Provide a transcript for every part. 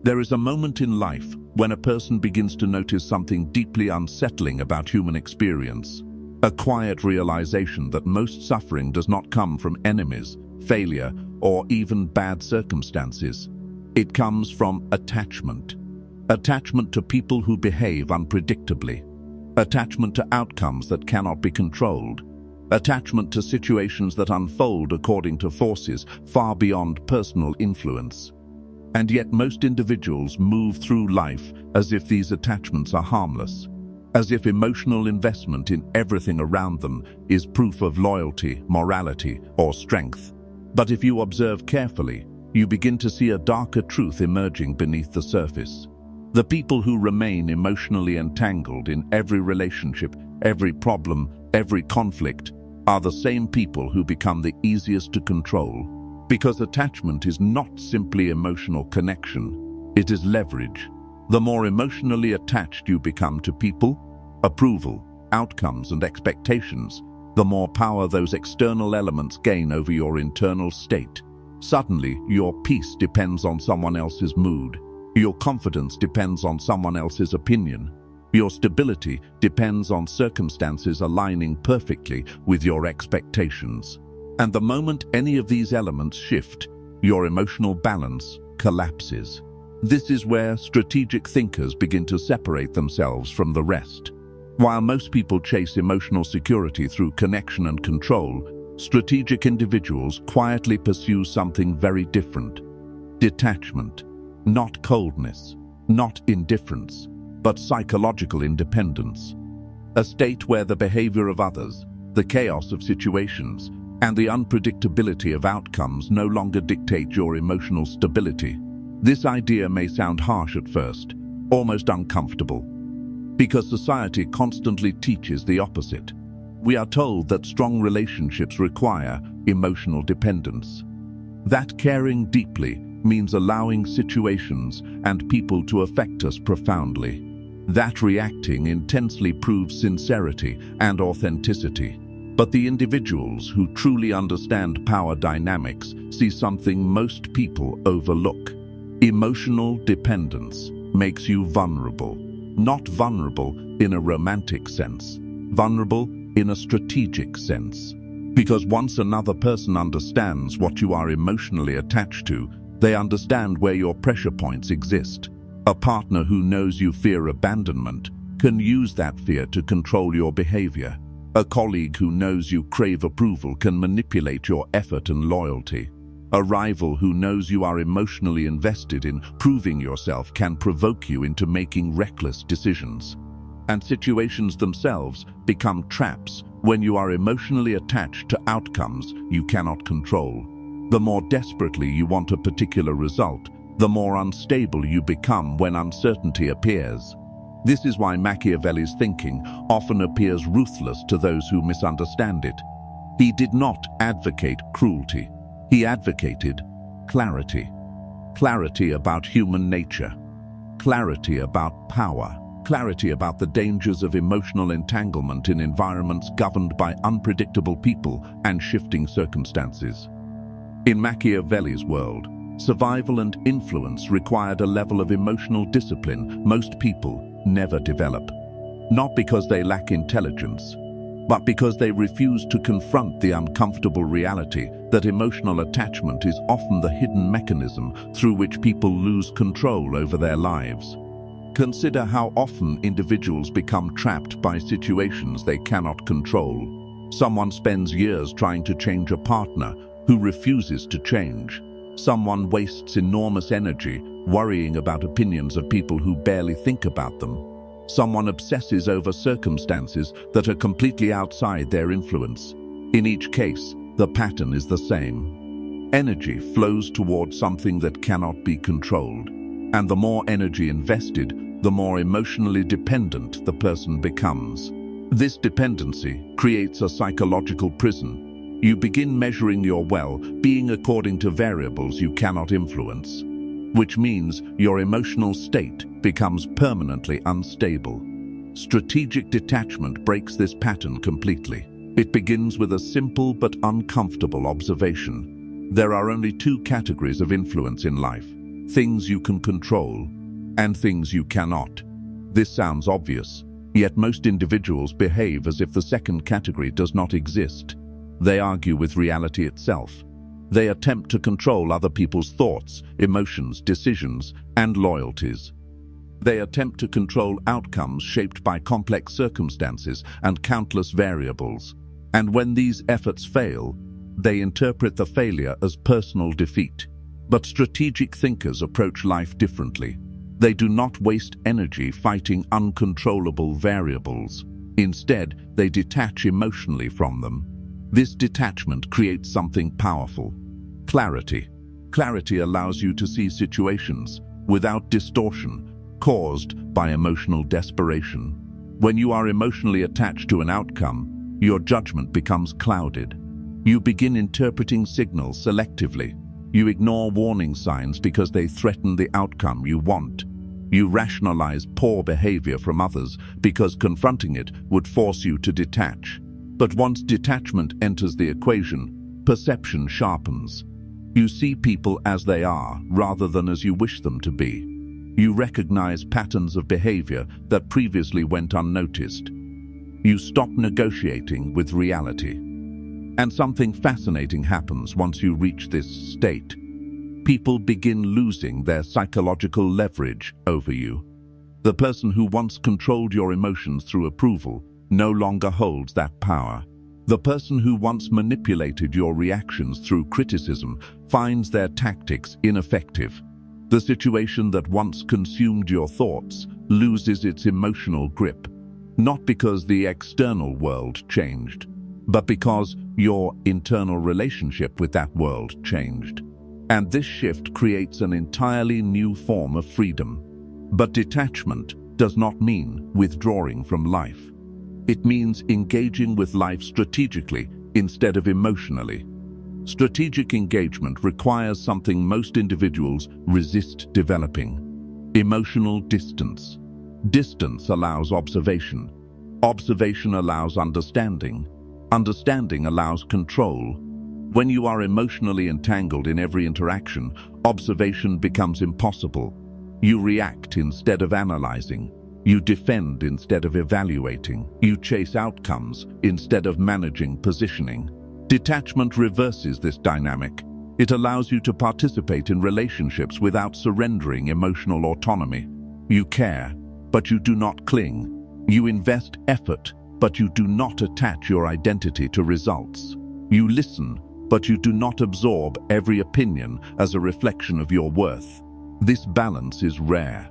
There is a moment in life when a person begins to notice something deeply unsettling about human experience. A quiet realization that most suffering does not come from enemies, failure, or even bad circumstances. It comes from attachment. Attachment to people who behave unpredictably. Attachment to outcomes that cannot be controlled. Attachment to situations that unfold according to forces far beyond personal influence. And yet most individuals move through life as if these attachments are harmless, as if emotional investment in everything around them is proof of loyalty, morality, or strength. But if you observe carefully, you begin to see a darker truth emerging beneath the surface. The people who remain emotionally entangled in every relationship, every problem, every conflict, are the same people who become the easiest to control. Because attachment is not simply emotional connection, it is leverage. The more emotionally attached you become to people, approval, outcomes, and expectations, the more power those external elements gain over your internal state. Suddenly, your peace depends on someone else's mood. Your confidence depends on someone else's opinion. Your stability depends on circumstances aligning perfectly with your expectations. And the moment any of these elements shift, your emotional balance collapses. This is where strategic thinkers begin to separate themselves from the rest. While most people chase emotional security through connection and control, strategic individuals quietly pursue something very different. Detachment. Not coldness, not indifference, but psychological independence. A state where the behavior of others, the chaos of situations, and the unpredictability of outcomes no longer dictate your emotional stability. This idea may sound harsh at first, almost uncomfortable, because society constantly teaches the opposite. We are told that strong relationships require emotional dependence. That caring deeply means allowing situations and people to affect us profoundly. That reacting intensely proves sincerity and authenticity. But the individuals who truly understand power dynamics see something most people overlook. Emotional dependence makes you vulnerable. Not vulnerable in a romantic sense, vulnerable in a strategic sense. Because once another person understands what you are emotionally attached to, they understand where your pressure points exist. A partner who knows you fear abandonment can use that fear to control your behavior. A colleague who knows you crave approval can manipulate your effort and loyalty. A rival who knows you are emotionally invested in proving yourself can provoke you into making reckless decisions. And situations themselves become traps when you are emotionally attached to outcomes you cannot control. The more desperately you want a particular result, the more unstable you become when uncertainty appears. This is why Machiavelli's thinking often appears ruthless to those who misunderstand it. He did not advocate cruelty. He advocated clarity. Clarity about human nature. Clarity about power. Clarity about the dangers of emotional entanglement in environments governed by unpredictable people and shifting circumstances. In Machiavelli's world, survival and influence required a level of emotional discipline most people never develop. Not because they lack intelligence, but because they refuse to confront the uncomfortable reality that emotional attachment is often the hidden mechanism through which people lose control over their lives. Consider how often individuals become trapped by situations they cannot control. Someone spends years trying to change a partner who refuses to change. Someone wastes enormous energy worrying about opinions of people who barely think about them. Someone obsesses over circumstances that are completely outside their influence. In each case, the pattern is the same. Energy flows towards something that cannot be controlled. And the more energy invested, the more emotionally dependent the person becomes. This dependency creates a psychological prison. You begin measuring your well-being according to variables you cannot influence, which means your emotional state becomes permanently unstable. Strategic detachment breaks this pattern completely. It begins with a simple but uncomfortable observation. There are only two categories of influence in life: things you can control, and things you cannot. This sounds obvious, yet most individuals behave as if the second category does not exist. They argue with reality itself. They attempt to control other people's thoughts, emotions, decisions, and loyalties. They attempt to control outcomes shaped by complex circumstances and countless variables. And when these efforts fail, they interpret the failure as personal defeat. But strategic thinkers approach life differently. They do not waste energy fighting uncontrollable variables. Instead, they detach emotionally from them. This detachment creates something powerful: clarity. Clarity allows you to see situations without distortion caused by emotional desperation. When you are emotionally attached to an outcome, your judgment becomes clouded. You begin interpreting signals selectively. You ignore warning signs because they threaten the outcome you want. You rationalize poor behavior from others because confronting it would force you to detach. But once detachment enters the equation, perception sharpens. You see people as they are rather than as you wish them to be. You recognize patterns of behavior that previously went unnoticed. You stop negotiating with reality. And something fascinating happens once you reach this state. People begin losing their psychological leverage over you. The person who once controlled your emotions through approval no longer holds that power. The person who once manipulated your reactions through criticism finds their tactics ineffective. The situation that once consumed your thoughts loses its emotional grip, not because the external world changed, but because your internal relationship with that world changed. And this shift creates an entirely new form of freedom. But detachment does not mean withdrawing from life. It means engaging with life strategically instead of emotionally. Strategic engagement requires something most individuals resist developing: emotional distance. Distance allows observation. Observation allows understanding. Understanding allows control. When you are emotionally entangled in every interaction, observation becomes impossible. You react instead of analyzing. You defend instead of evaluating. You chase outcomes instead of managing positioning. Detachment reverses this dynamic. It allows you to participate in relationships without surrendering emotional autonomy. You care, but you do not cling. You invest effort, but you do not attach your identity to results. You listen, but you do not absorb every opinion as a reflection of your worth. This balance is rare,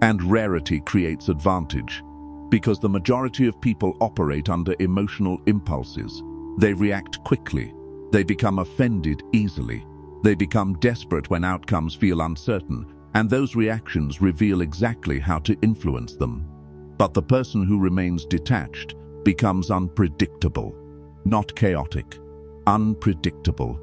and rarity creates advantage, because the majority of people operate under emotional impulses. They react quickly. They become offended easily. They become desperate when outcomes feel uncertain, and those reactions reveal exactly how to influence them. But the person who remains detached becomes unpredictable, not chaotic, unpredictable,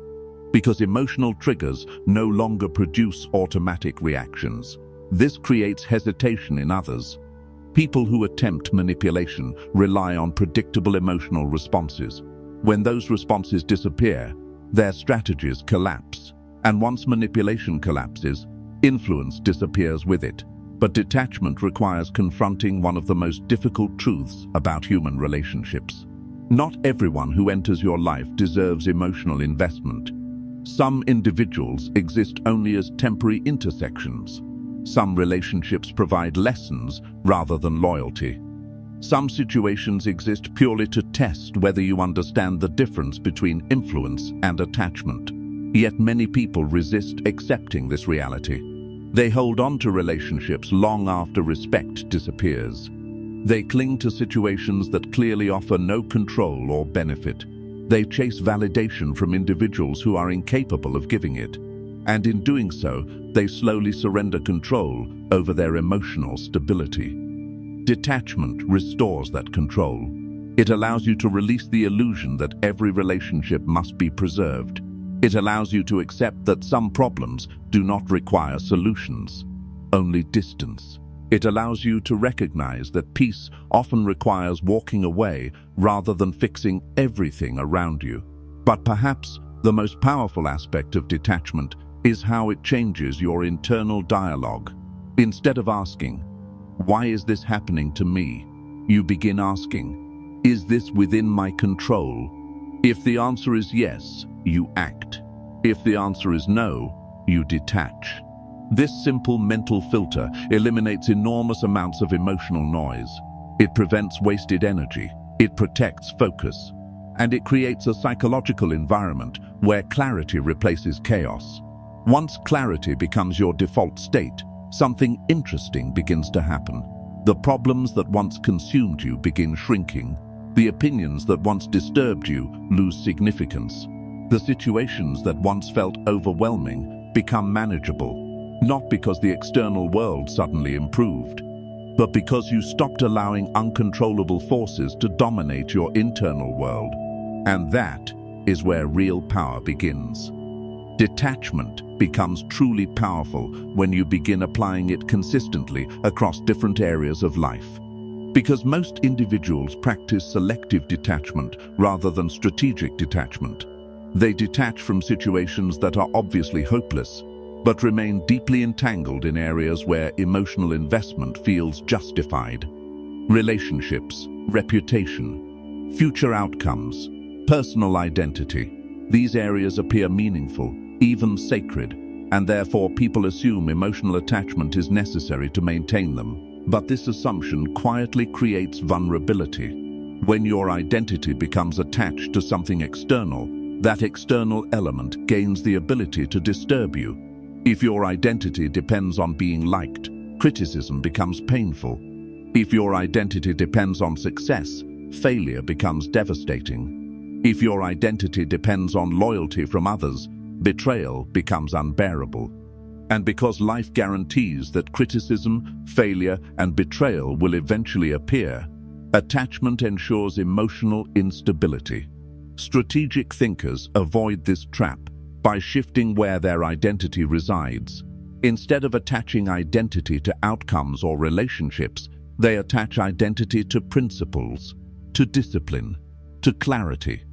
because emotional triggers no longer produce automatic reactions. This creates hesitation in others. People who attempt manipulation rely on predictable emotional responses. When those responses disappear, their strategies collapse. And once manipulation collapses, influence disappears with it. But detachment requires confronting one of the most difficult truths about human relationships. Not everyone who enters your life deserves emotional investment. Some individuals exist only as temporary intersections. Some relationships provide lessons rather than loyalty. Some situations exist purely to test whether you understand the difference between influence and attachment. Yet many people resist accepting this reality. They hold on to relationships long after respect disappears. They cling to situations that clearly offer no control or benefit. They chase validation from individuals who are incapable of giving it. And in doing so, they slowly surrender control over their emotional stability. Detachment restores that control. It allows you to release the illusion that every relationship must be preserved. It allows you to accept that some problems do not require solutions, only distance. It allows you to recognize that peace often requires walking away rather than fixing everything around you. But perhaps the most powerful aspect of detachment is how it changes your internal dialogue. Instead of asking, "Why is this happening to me?" you begin asking, "Is this within my control?" If the answer is yes, you act. If the answer is no, you detach. This simple mental filter eliminates enormous amounts of emotional noise. It prevents wasted energy, it protects focus, and it creates a psychological environment where clarity replaces chaos. Once clarity becomes your default state, something interesting begins to happen. The problems that once consumed you begin shrinking. The opinions that once disturbed you lose significance. The situations that once felt overwhelming become manageable, not because the external world suddenly improved, but because you stopped allowing uncontrollable forces to dominate your internal world. And that is where real power begins. Detachment becomes truly powerful when you begin applying it consistently across different areas of life. Because most individuals practice selective detachment rather than strategic detachment. They detach from situations that are obviously hopeless, but remain deeply entangled in areas where emotional investment feels justified. Relationships, reputation, future outcomes, personal identity. These areas appear meaningful, even sacred, and therefore people assume emotional attachment is necessary to maintain them. But this assumption quietly creates vulnerability. When your identity becomes attached to something external, that external element gains the ability to disturb you. If your identity depends on being liked, criticism becomes painful. If your identity depends on success, failure becomes devastating. If your identity depends on loyalty from others, betrayal becomes unbearable. And because life guarantees that criticism, failure, and betrayal will eventually appear, attachment ensures emotional instability. Strategic thinkers avoid this trap by shifting where their identity resides. Instead of attaching identity to outcomes or relationships, they attach identity to principles, to discipline, to clarity,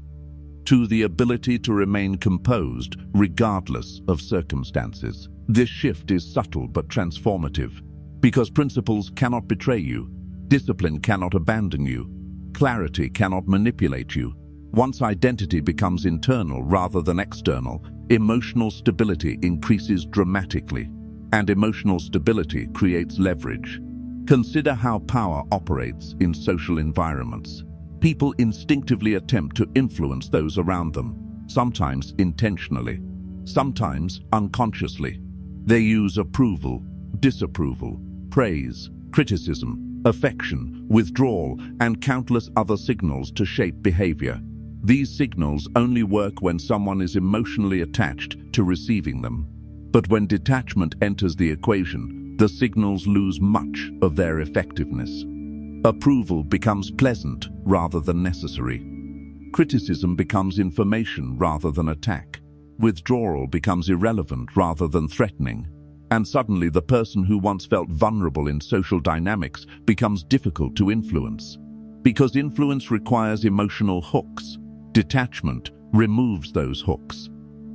to the ability to remain composed regardless of circumstances. This shift is subtle but transformative, because principles cannot betray you, discipline cannot abandon you, clarity cannot manipulate you. Once identity becomes internal rather than external, emotional stability increases dramatically, and emotional stability creates leverage. Consider how power operates in social environments. People instinctively attempt to influence those around them, sometimes intentionally, sometimes unconsciously. They use approval, disapproval, praise, criticism, affection, withdrawal, and countless other signals to shape behavior. These signals only work when someone is emotionally attached to receiving them. But when detachment enters the equation, the signals lose much of their effectiveness. Approval becomes pleasant rather than necessary. Criticism becomes information rather than attack. Withdrawal becomes irrelevant rather than threatening. And suddenly the person who once felt vulnerable in social dynamics becomes difficult to influence. Because influence requires emotional hooks, detachment removes those hooks.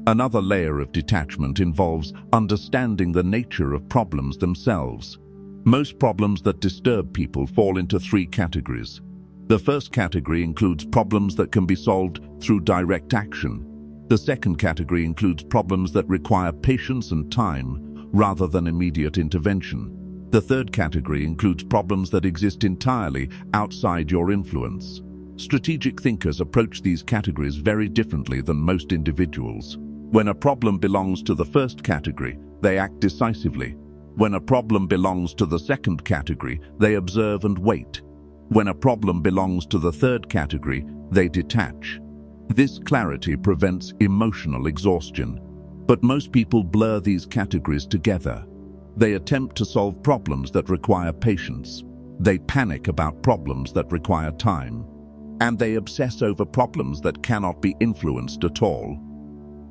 Another layer of detachment involves understanding the nature of problems themselves. Most problems that disturb people fall into three categories. The first category includes problems that can be solved through direct action. The second category includes problems that require patience and time rather than immediate intervention. The third category includes problems that exist entirely outside your influence. Strategic thinkers approach these categories very differently than most individuals. When a problem belongs to the first category, they act decisively. When a problem belongs to the second category, they observe and wait. When a problem belongs to the third category, they detach. This clarity prevents emotional exhaustion. But most people blur these categories together. They attempt to solve problems that require patience. They panic about problems that require time. And they obsess over problems that cannot be influenced at all.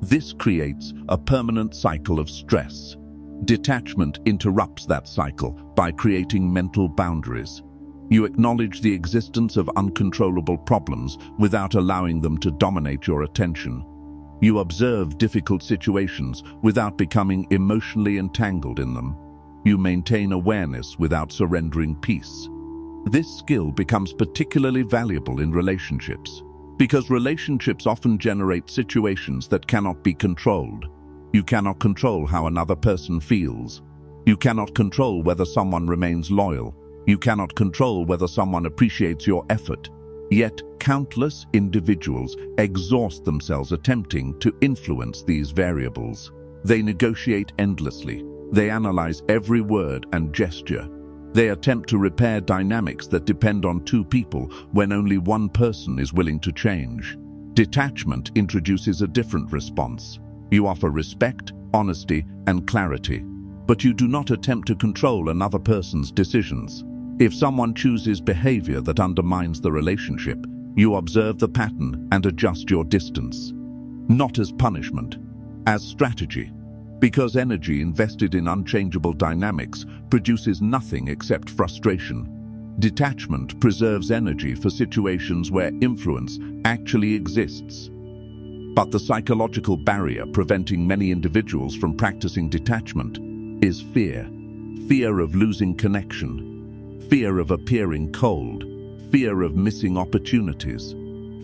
This creates a permanent cycle of stress. Detachment interrupts that cycle by creating mental boundaries. You acknowledge the existence of uncontrollable problems without allowing them to dominate your attention. You observe difficult situations without becoming emotionally entangled in them. You maintain awareness without surrendering peace. This skill becomes particularly valuable in relationships, because relationships often generate situations that cannot be controlled. You cannot control how another person feels. You cannot control whether someone remains loyal. You cannot control whether someone appreciates your effort. Yet, countless individuals exhaust themselves attempting to influence these variables. They negotiate endlessly. They analyze every word and gesture. They attempt to repair dynamics that depend on two people when only one person is willing to change. Detachment introduces a different response. You offer respect, honesty, and clarity, but you do not attempt to control another person's decisions. If someone chooses behavior that undermines the relationship, you observe the pattern and adjust your distance. Not as punishment, as strategy. Because energy invested in unchangeable dynamics produces nothing except frustration. Detachment preserves energy for situations where influence actually exists. But the psychological barrier preventing many individuals from practicing detachment is fear. Fear of losing connection. Fear of appearing cold. Fear of missing opportunities.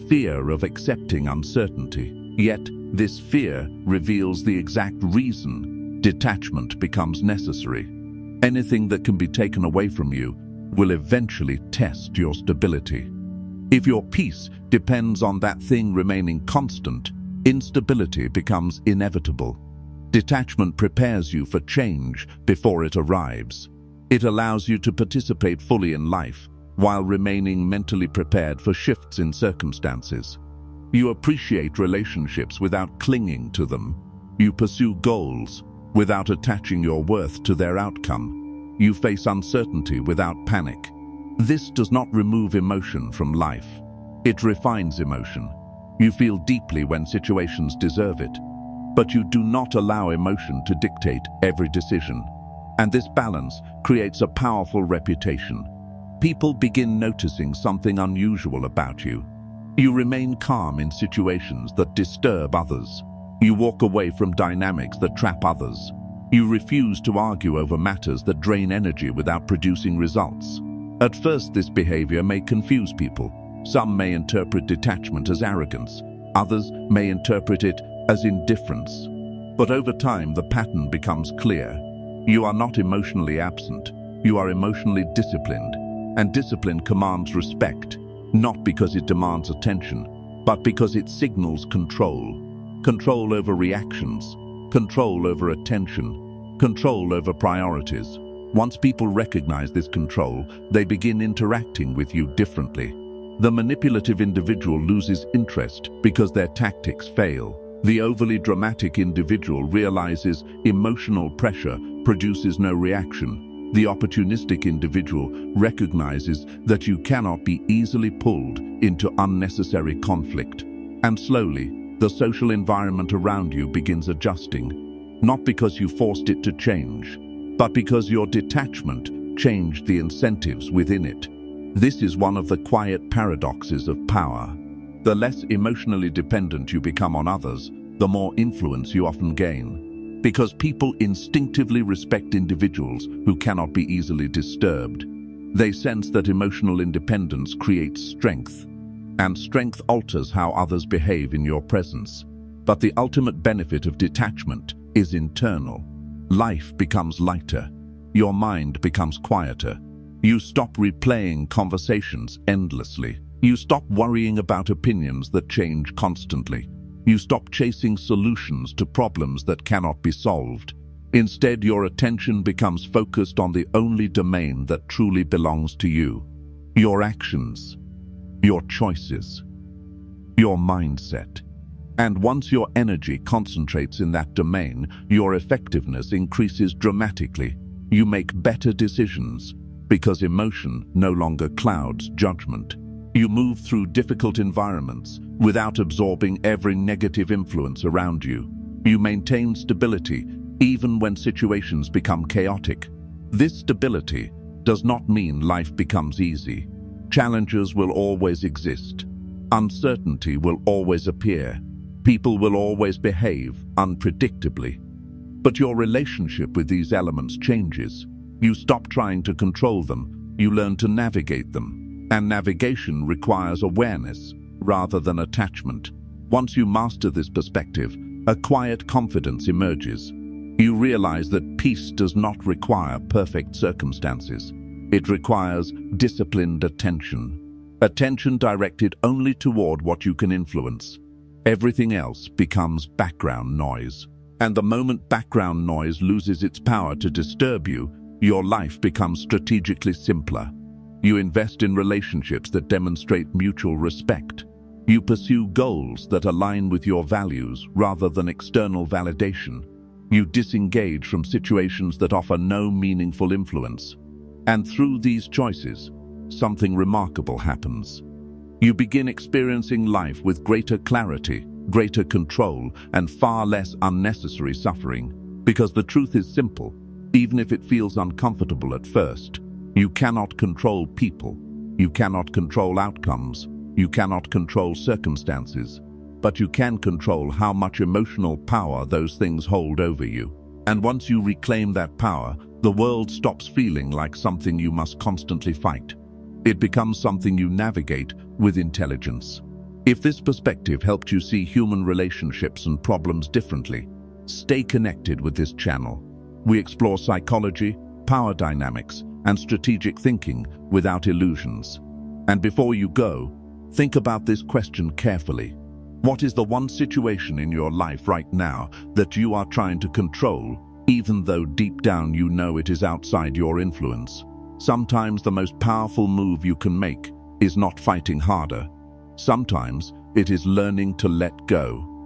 Fear of accepting uncertainty. Yet, this fear reveals the exact reason detachment becomes necessary. Anything that can be taken away from you will eventually test your stability. If your peace depends on that thing remaining constant, instability becomes inevitable. Detachment prepares you for change before it arrives. It allows you to participate fully in life while remaining mentally prepared for shifts in circumstances. You appreciate relationships without clinging to them. You pursue goals without attaching your worth to their outcome. You face uncertainty without panic. This does not remove emotion from life. It refines emotion. You feel deeply when situations deserve it, but you do not allow emotion to dictate every decision. And this balance creates a powerful reputation. People begin noticing something unusual about you. You remain calm in situations that disturb others. You walk away from dynamics that trap others. You refuse to argue over matters that drain energy without producing results. At first, this behavior may confuse people. Some may interpret detachment as arrogance. Others may interpret it as indifference. But over time, the pattern becomes clear. You are not emotionally absent. You are emotionally disciplined. And discipline commands respect, not because it demands attention, but because it signals control. Control over reactions, control over attention, control over priorities. Once people recognize this control, they begin interacting with you differently. The manipulative individual loses interest because their tactics fail. The overly dramatic individual realizes emotional pressure produces no reaction. The opportunistic individual recognizes that you cannot be easily pulled into unnecessary conflict. And slowly, the social environment around you begins adjusting, not because you forced it to change, but because your detachment changed the incentives within it. This is one of the quiet paradoxes of power. The less emotionally dependent you become on others, the more influence you often gain. Because people instinctively respect individuals who cannot be easily disturbed. They sense that emotional independence creates strength, and strength alters how others behave in your presence. But the ultimate benefit of detachment is internal. Life becomes lighter. Your mind becomes quieter. You stop replaying conversations endlessly. You stop worrying about opinions that change constantly. You stop chasing solutions to problems that cannot be solved. Instead, your attention becomes focused on the only domain that truly belongs to you: your actions, your choices, your mindset. And once your energy concentrates in that domain, your effectiveness increases dramatically. You make better decisions because emotion no longer clouds judgment. You move through difficult environments without absorbing every negative influence around you. You maintain stability even when situations become chaotic. This stability does not mean life becomes easy. Challenges will always exist. Uncertainty will always appear. People will always behave unpredictably. But your relationship with these elements changes. You stop trying to control them, you learn to navigate them. And navigation requires awareness rather than attachment. Once you master this perspective, a quiet confidence emerges. You realize that peace does not require perfect circumstances. It requires disciplined attention. Attention directed only toward what you can influence. Everything else becomes background noise. And the moment background noise loses its power to disturb you, your life becomes strategically simpler. You invest in relationships that demonstrate mutual respect. You pursue goals that align with your values rather than external validation. You disengage from situations that offer no meaningful influence. And through these choices, something remarkable happens. You begin experiencing life with greater clarity, greater control, and far less unnecessary suffering. Because the truth is simple, even if it feels uncomfortable at first. You cannot control people. You cannot control outcomes. You cannot control circumstances. But you can control how much emotional power those things hold over you. And once you reclaim that power, the world stops feeling like something you must constantly fight. It becomes something you navigate with intelligence. If this perspective helped you see human relationships and problems differently, stay connected with this channel. We explore psychology, power dynamics, and strategic thinking without illusions. And before you go, think about this question carefully. What is the one situation in your life right now that you are trying to control, even though deep down you know it is outside your influence? Sometimes the most powerful move you can make is not fighting harder. Sometimes it is learning to let go.